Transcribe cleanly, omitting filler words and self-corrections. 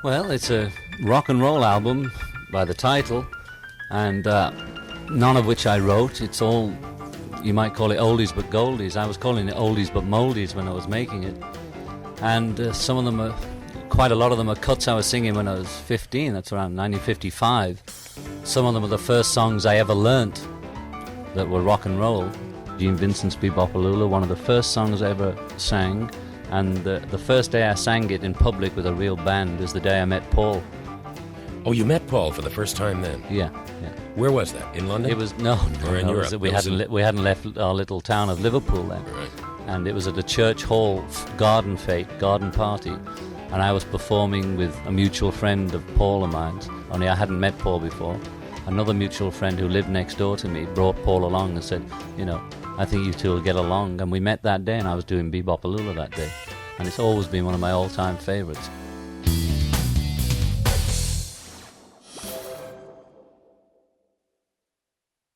Well, it's a rock and roll album by the title, and none of which I wrote. It's all, you might call it oldies but goldies. I was calling it oldies but moldies when I was making it. And some of them are, quite a lot of them are cuts I was singing when I was 15. That's around 1955. Some of them are the first songs I ever learnt that were rock and roll. Vincent's Bebopalula, one of the first songs I ever sang. And the first day I sang it in public with a real band is the day I met Paul. Oh, you met Paul for the first time then? Yeah. Where was that? In London? It was in Europe. We hadn't left our little town of Liverpool then. Right. And it was at a church hall garden party, and I was performing with a mutual friend of Paul of mine. Only I hadn't met Paul before. Another mutual friend who lived next door to me brought Paul along and said, I think you two will get along. And we met that day, and I was doing Bebopalula that day. And it's always been one of my all-time favorites.